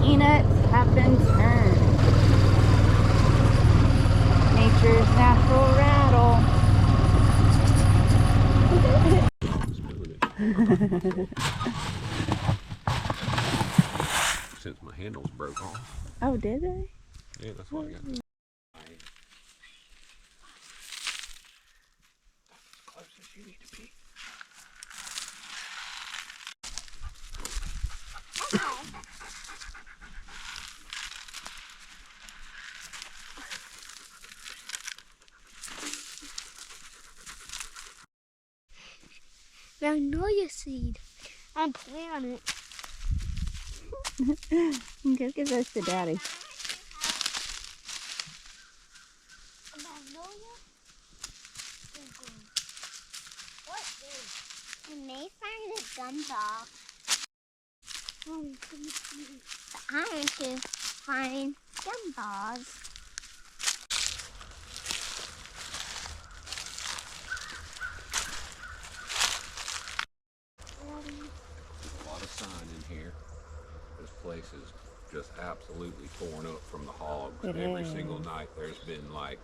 peanuts have been turned. Nature's natural rattle. Since my handles broke off. Oh, did they? Yeah, that's why I got this. As close as you need to be. Magnolia seed. I'm planting it. Go give those to Daddy. Magnolia? What is? We may find a gumball. I want to find gumballs. There's a lot of sign in here. This place is just absolutely torn up from the hogs. Every single night there's been like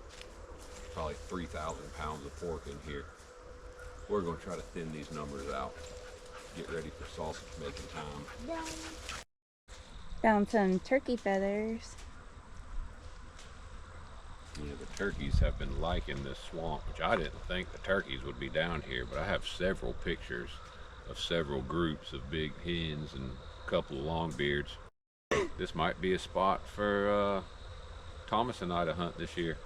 probably 3,000 pounds of pork in here. We're going to try to thin these numbers out. Get ready for sausage making time. Found some turkey feathers. Yeah, the turkeys have been liking this swamp, which I didn't think the turkeys would be down here, but I have several pictures of several groups of big hens and a couple of longbeards. This might be a spot for Thomas and I to hunt this year.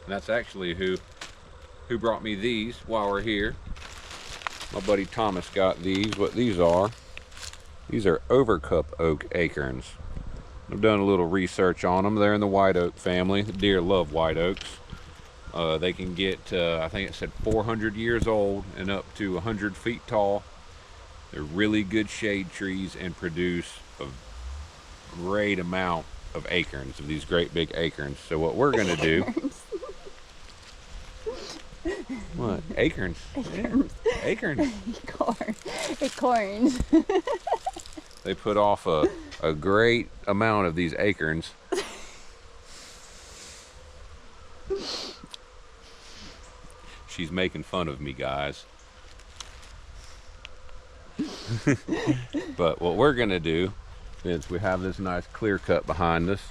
And that's actually who brought me these while we're here. My buddy Thomas got these. What these are overcup oak acorns. I've done a little research on them. They're in the white oak family. The deer love white oaks. They can get, I think it said 400 years old and up to 100 feet tall. They're really good shade trees and produce a great amount of acorns, of these great big acorns. So what we're gonna do... What? Acorns. Acorns. Yeah. Acorns. Acorns. They put off a great amount of these acorns. She's making fun of me, guys. But what we're gonna do, since we have this nice clear cut behind us,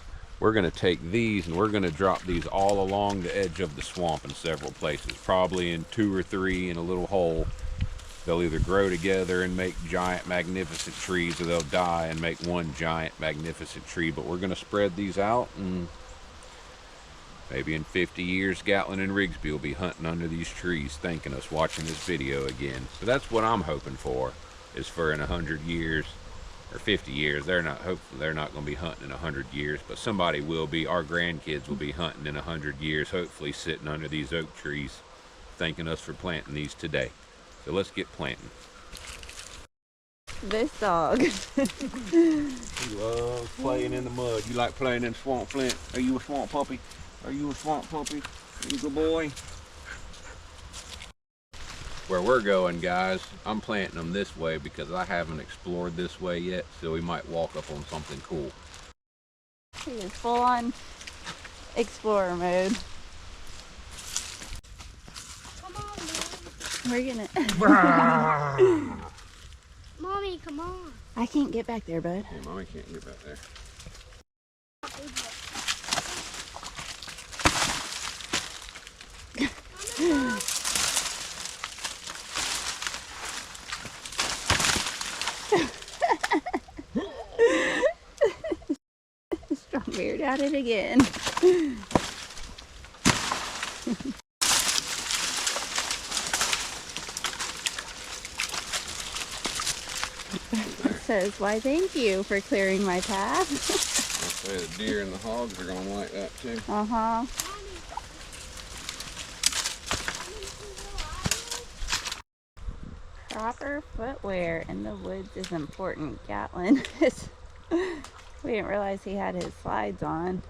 we're gonna take these and we're gonna drop these all along the edge of the swamp in several places, probably in 2 or 3 in a little hole. They'll either grow together and make giant magnificent trees, or they'll die and make one giant magnificent tree. But we're gonna spread these out, and maybe in 50 years Gatlin and Rigsby will be hunting under these trees thanking us, watching this video again. So that's what I'm hoping for, is for in 100 years or 50 years. Hopefully they're not going to be hunting in 100 years, but somebody will be. Our grandkids will be hunting in 100 years, hopefully sitting under these oak trees thanking us for planting these today. So let's get planting. This dog. He loves playing in the mud. You like playing in the swamp, Flint? Are you a swamp puppy? Are you a swamp puppy? Are you a good boy? Where we're going, guys, I'm planting them this way because I haven't explored this way yet, so we might walk up on something cool. He is full on explorer mode. Come on, Mom. We're gonna... Mommy, come on. I can't get back there, bud. Yeah, Mommy can't get back there. Strongbeard at it again. It says, why thank you for clearing my path. I'll say the deer and the hogs are going to like that too. Uh-huh. Proper footwear in the woods is important, Gatlin. We didn't realize he had his slides on.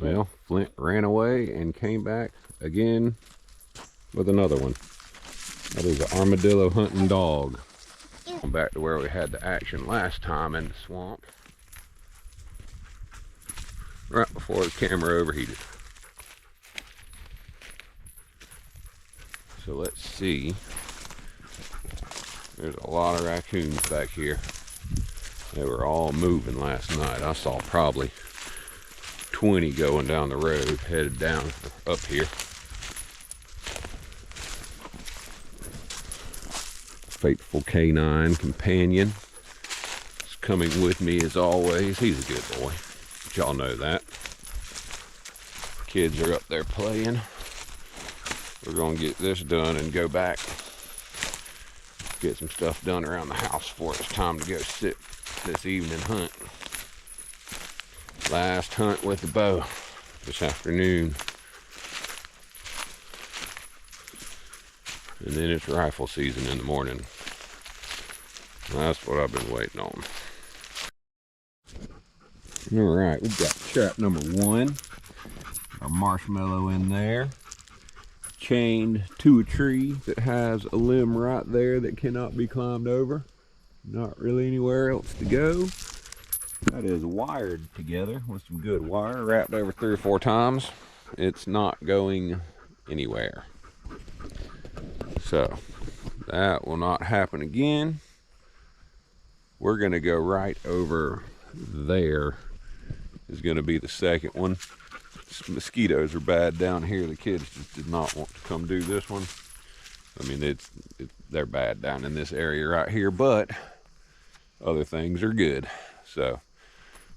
Well, Flint ran away and came back again with another one. That is an armadillo hunting dog. Back to where we had the action last time in the swamp. Right before the camera overheated. So let's see. There's a lot of raccoons back here. They were all moving last night. I saw probably 20 going down the road, headed down up here. Faithful canine companion is coming with me as always. He's a good boy. Y'all know that. Kids are up there playing. We're gonna get this done and go back. Get some stuff done around the house before it's time to go sit this evening hunt. Last hunt with the bow this afternoon. And then it's rifle season in the morning. That's what I've been waiting on. All right, we've got trap number 1. Our marshmallow in there. Chained to a tree that has a limb right there that cannot be climbed over. Not really anywhere else to go. That is wired together with some good wire, wrapped over 3 or 4 times. It's not going anywhere. So that will not happen again. We're gonna go right over there. Is gonna be the second one. Mosquitoes are bad down here. The kids just did not want to come do this one. I mean, they're bad down in this area right here, but other things are good. So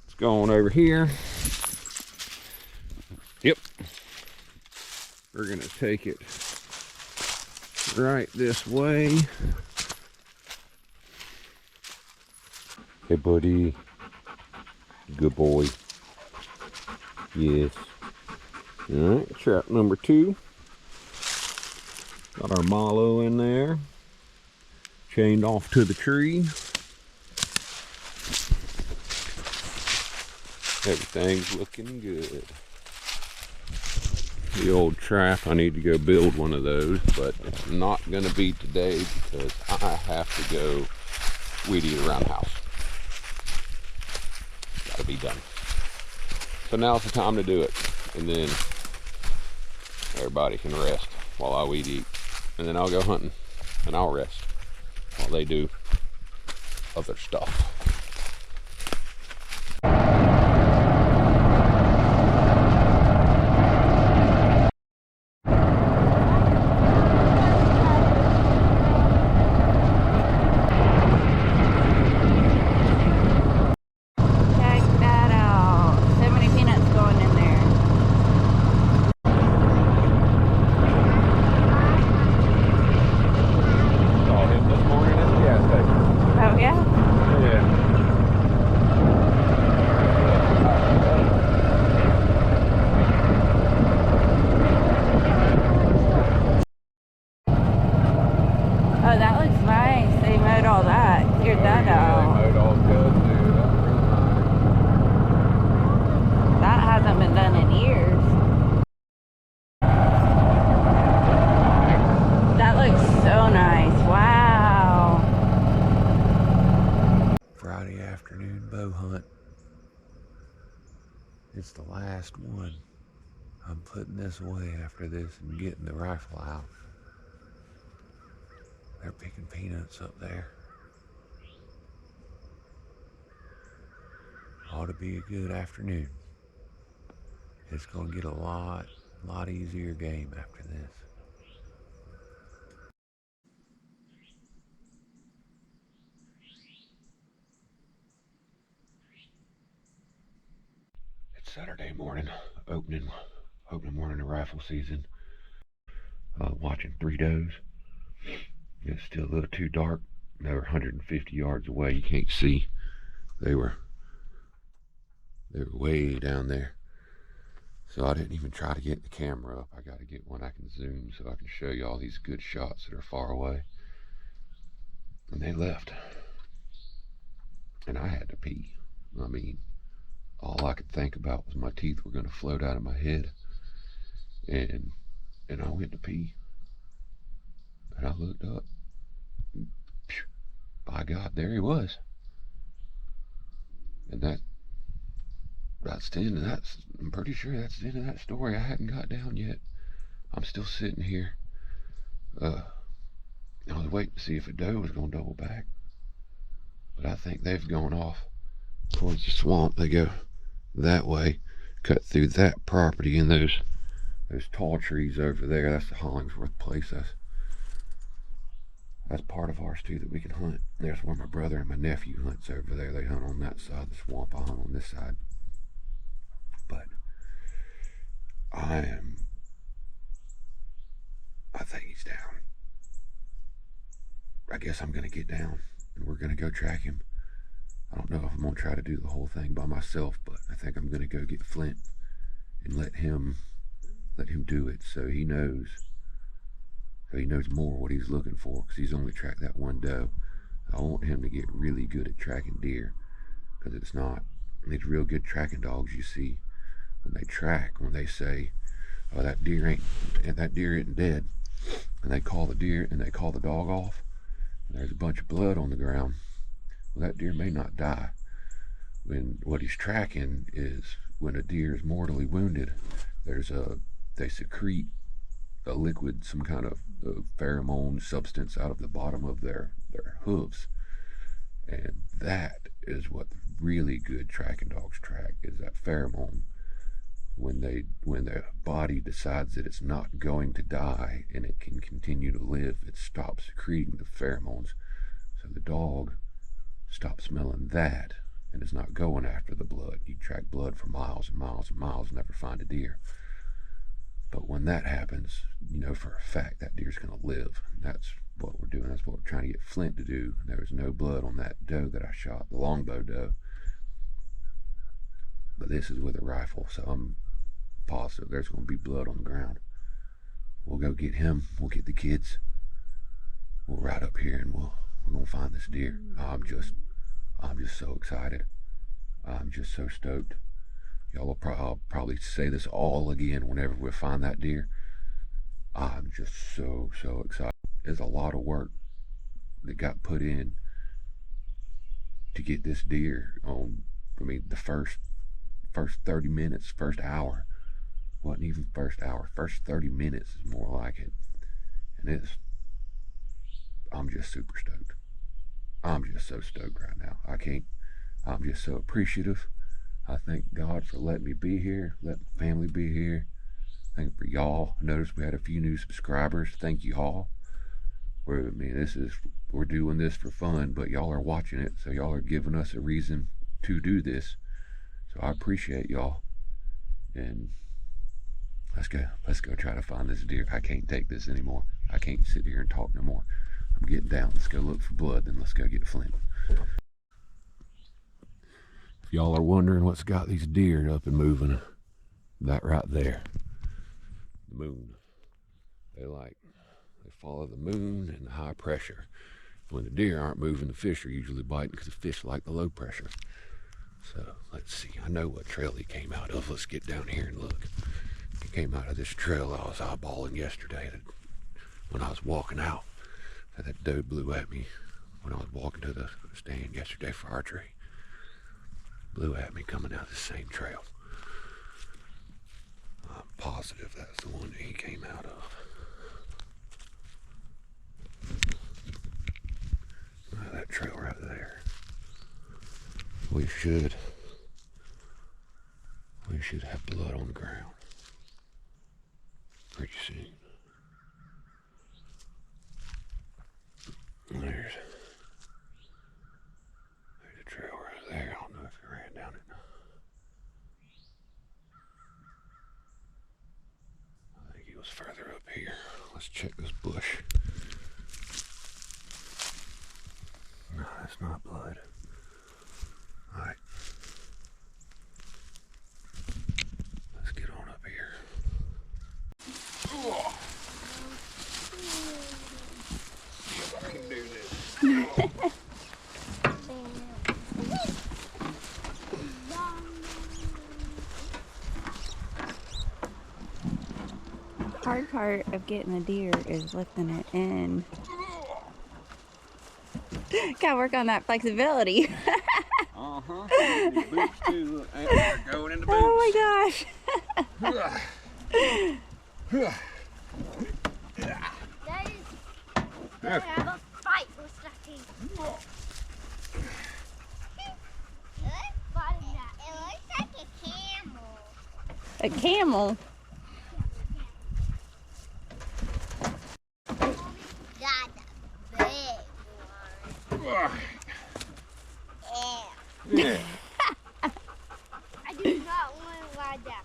let's go on over here. Yep. We're gonna take it right this way. Hey, buddy. Good boy. Yes. All right, trap number 2. Got our mallow in there, chained off to the tree. Everything's looking good. The old trap, I need to go build one of those, but it's not going to be today because I have to go weed eat around the house. Gotta be done. So now's the time to do it, and then everybody can rest while I weed eat, and then I'll go hunting and I'll rest while they do other stuff. Oh, that looks nice. They mowed all that. Cleared that out. They mowed all good, dude. That's real nice. That hasn't been done in years. That looks so nice. Wow. Friday afternoon bow hunt. It's the last one. I'm putting this away after this and getting the rifle out. They're picking peanuts up there. Ought to be a good afternoon. It's gonna get a lot easier game after this. It's Saturday morning, opening morning of rifle season. Watching 3 does. It's still a little too dark. They were 150 yards away. You can't see. They were way down there. So I didn't even try to get the camera up. I got to get one I can zoom so I can show you all these good shots that are far away. And they left. And I had to pee. I mean, all I could think about was my teeth were going to float out of my head. And I went to pee. And I looked up. By God, there he was. And that's the end of that. I'm pretty sure that's the end of that story. I hadn't got down yet. I'm still sitting here. I was waiting to see if a doe was going to double back. But I think they've gone off towards the swamp. They go that way, cut through that property, and those tall trees over there. That's the Hollingsworth place. That's part of ours too that we can hunt. There's where my brother and my nephew hunts over there. They hunt on that side of the swamp. I hunt on this side. But I think he's down. I guess I'm gonna get down and we're gonna go track him. I don't know if I'm gonna try to do the whole thing by myself, but I think I'm gonna go get Flint and let him do it so he knows more what he's looking for, because he's only tracked that one doe. I want him to get really good at tracking deer, because it's not these real good tracking dogs you see when they track, when they say, oh, that deer isn't dead, and they call the dog off, and there's a bunch of blood on the ground. Well, that deer may not die. When what he's tracking is when a deer is mortally wounded, they secrete a liquid, some kind of pheromone substance out of the bottom of their hooves, and that is what really good tracking dogs track, is that pheromone. When the body decides that it's not going to die and it can continue to live, it stops secreting the pheromones, so the dog stops smelling that and is not going after the blood. You track blood for miles and miles and miles and never find a deer. But when that happens, you know for a fact that deer's going to live. And that's what we're doing. That's what we're trying to get Flint to do. There was no blood on that doe that I shot, the longbow doe. But this is with a rifle, so I'm positive there's going to be blood on the ground. We'll go get him. We'll get the kids. We'll ride up here and we're going to find this deer. I'm just so excited. I'm just so stoked. I'll probably say this all again whenever we find that deer. I'm just so excited. There's a lot of work that got put in to get this deer on. I mean, the first 30 minutes, first hour, wasn't even first hour, first 30 minutes is more like it. And I'm just super stoked. I'm just so stoked right now. I'm just so appreciative. I thank God for letting me be here, letting the family be here. Thank for y'all. I noticed we had a few new subscribers. Thank you all. We're doing this for fun, but y'all are watching it, so y'all are giving us a reason to do this. So I appreciate y'all. And let's go try to find this deer. I can't take this anymore. I can't sit here and talk no more. I'm getting down. Let's go look for blood, then let's go get Flint. If y'all are wondering what's got these deer up and moving, that right there, the moon. They follow the moon and the high pressure. When the deer aren't moving, the fish are usually biting, because the fish like the low pressure. So let's see. I know what trail he came out of. Let's get down here and look. He came out of this trail I was eyeballing yesterday when I was walking out. That doe blew at me when I was walking to the stand yesterday for archery. Blew at me coming out the same trail. I'm positive that's the one that he came out of. That trail right there. We should have blood on the ground pretty soon. There's a trail right there. I don't know if he ran down it. I think he was further up here. Let's check this bush. No, that's not blood. Alright. Let's get on up here. Oh. See if I can do this. Hard part of getting a deer is lifting it in. Gotta work on that flexibility. Uh-huh. These boots too. Look, they're going in the boots. Oh my gosh. That is gonna have a fight with something. It looks like a camel. A camel? Got the big one. Yeah. I do not want to ride that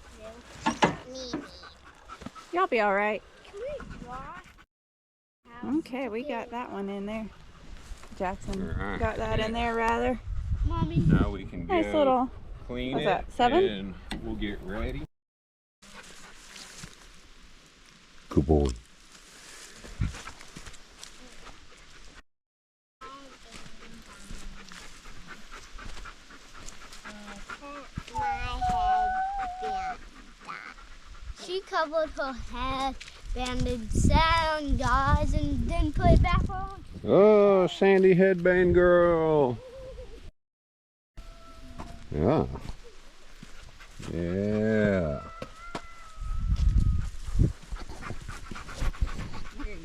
blue. Me. Y'all be alright. Can we draw? Okay, we got that one in there. Jackson Alright. got that in there rather. Mommy. Now we can Nice go little, clean what's it that, 7? and we'll get ready. Good boy. She covered her head, banded sound, guys, and then put it back on. Oh, Sandy headband girl. Yeah. Yeah.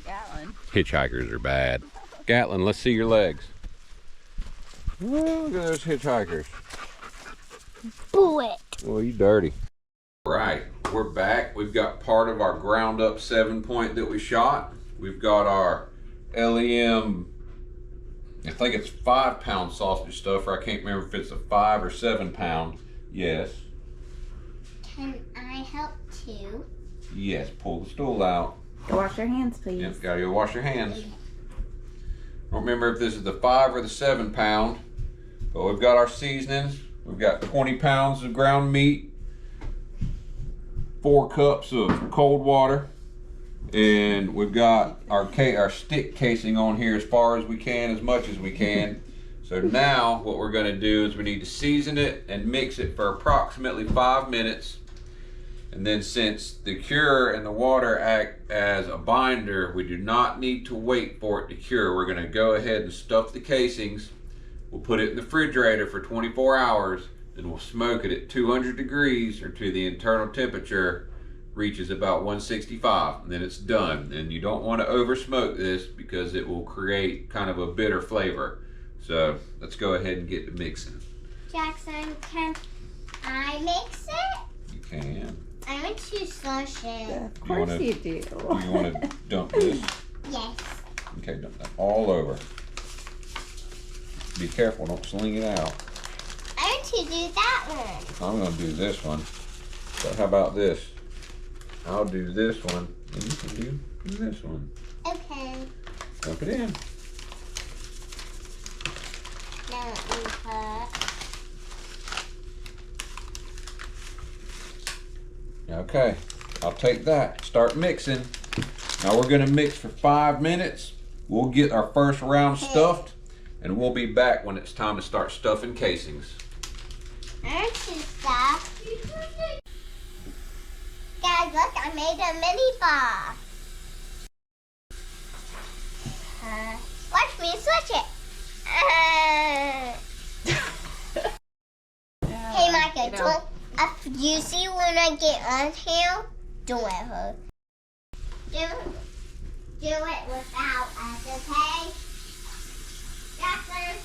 Gatlin. Hitchhikers are bad. Gatlin, let's see your legs. Oh, look at those hitchhikers. Bullet. Well, you dirty. Right, we're back. We've got part of our ground up 7-point that we shot. We've got our LEM, I think it's 5-pound sausage stuffer. I can't remember if it's a 5 or 7-pound. Yes. Can I help too? Yes, pull the stool out. Go wash your hands, please. Yep, gotta go wash your hands. I don't remember if this is the 5 or the 7-pound, but we've got our seasonings. We've got 20 pounds of ground meat, 4 cups of cold water, and we've got our stick casing on here as far as we can, as much as we can. So now what we're gonna do is we need to season it and mix it for approximately 5 minutes. And then since the cure and the water act as a binder, we do not need to wait for it to cure. We're gonna go ahead and stuff the casings. We'll put it in the refrigerator for 24 hours, then we'll smoke it at 200 degrees or to the internal temperature reaches about 165, and then it's done. And you don't want to over smoke this because it will create kind of a bitter flavor. So let's go ahead and get to mixing. Jackson, can I mix it? You can. I want to slush it. Of course you do. Do you want to dump this? Yes. Okay, dump that all over. Be careful, don't sling it out. I want to do that one. I'm gonna do this one. So how about this? I'll do this one, and you can do this one. Okay. Dump it in. Now let me put. Okay, I'll take that. Start mixing. Now we're gonna mix for 5 minutes. We'll get our first round stuffed, and we'll be back when it's time to start stuffing casings. I want to stuff. Guys, look, I made a mini bar. Watch me switch it. Hey, Micah, don't. If you see when I get on here, don't let her. Do it without us, okay? Jackson.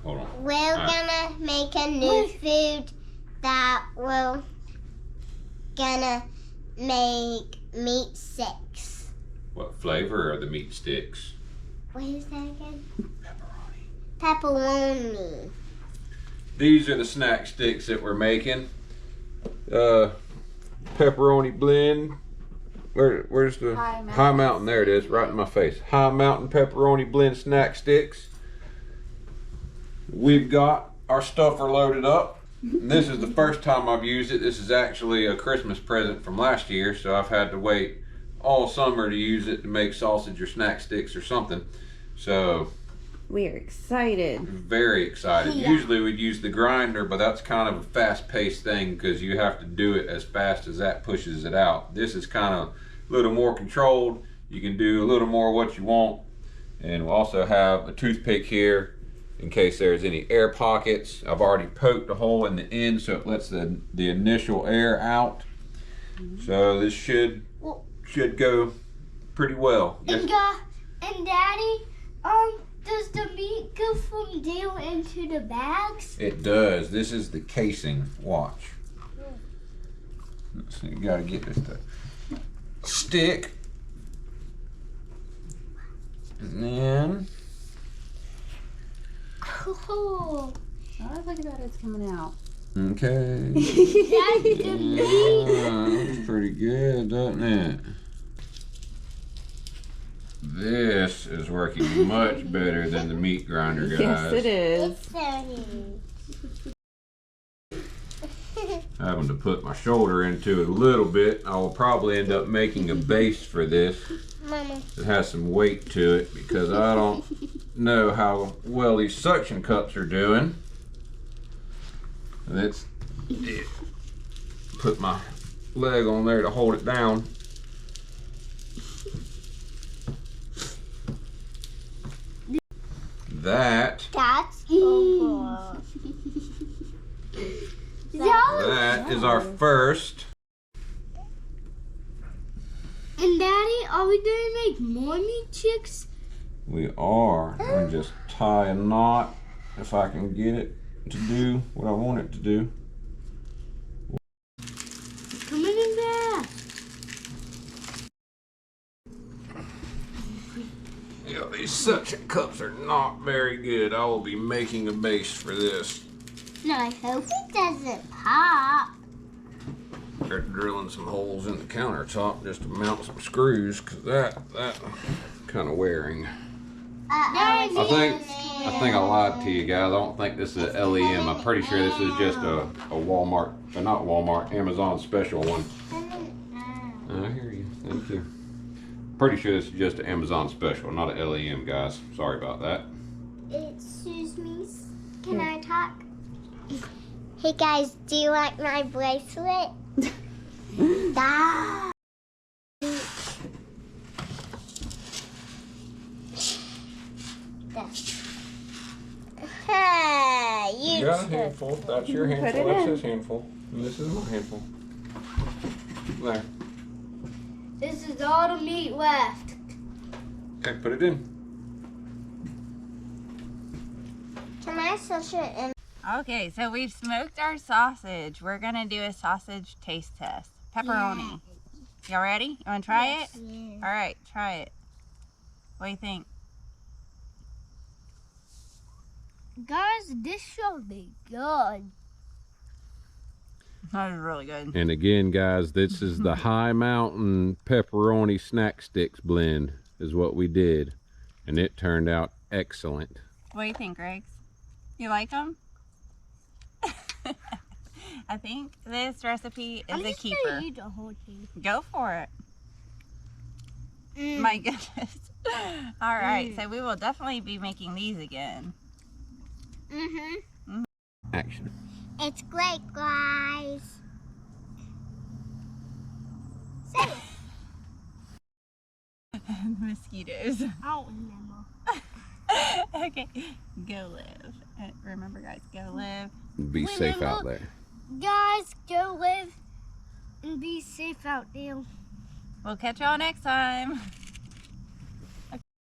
Hold on. We're gonna make a new food that we're gonna make meat sticks. What flavor are the meat sticks? What is that again? Pepperoni. Pepperoni. These are the snack sticks that we're making. Pepperoni blend. Where's the High Mountain? There it is, right in my face. High Mountain pepperoni blend snack sticks. We've got our stuffer loaded up. This is the first time I've used it. This is actually a Christmas present from last year, so I've had to wait all summer to use it to make sausage or snack sticks or something. So We are excited. Very excited. Yeah. Usually we'd use the grinder, but that's kind of a fast-paced thing because you have to do it as fast as that pushes it out. This is kind of a little more controlled. You can do a little more what you want. And we'll also have a toothpick here in case there's any air pockets. I've already poked a hole in the end so it lets the initial air out. So this should go pretty well. Yes. And Daddy, does the meat go from there into the bags? It does. This is the casing. Watch. So you gotta get this to stick. And then Cool. Oh, look at that, it's coming out. okay. That's the meat. That's pretty good, doesn't it? This is working much better than the meat grinder, guys. Yes, it is. It's so neat. Having to put my shoulder into it a little bit. I will probably end up making a base for this. Mama. It has some weight to it because I don't know how well these suction cups are doing. Let's put my leg on there to hold it down. That's cool. that is our first. And Daddy, are we gonna make more meat chicks? We are. Let me just tie a knot if I can get it to do what I want it to do. Come in there. Yeah, these suction cups are not very good. I will be making a base for this. No, I hope it doesn't pop. They're drilling some holes in the countertop just to mount some screws because that kind of wearing. I think I lied to you guys. I don't think this is an LEM. I'm pretty sure this is just a Walmart, or not Walmart, Amazon special one. I hear you. Thank you. Pretty sure this is just an Amazon special, not an LEM, guys. Sorry about that. Excuse me. Can I talk? Hey guys, do you like my bracelet? Ah. Hey, You got a handful. That's your Put handful. it That's in. his handful. And this is my handful. There. This is all the meat left. Okay, put it in. Can I search it in? Okay, so we've smoked our sausage. We're gonna do a sausage taste test. Pepperoni. Y'all ready? You wanna try it? Yeah. All right, try it. What do you think? Guys, this should be good. That was really good. And again, guys, this is the High Mountain Pepperoni Snack Sticks blend is what we did. And it turned out excellent. What do you think, Riggs? You like them? I think this recipe is a keeper. Eat the whole thing. Go for it. My goodness. All right, so we will definitely be making these again. Action. It's great, guys. Say it. Mosquitoes. I don't remember. Okay, go live. Remember, guys, go live. Be safe out there. Guys, go live and be safe out there. We'll catch y'all next time.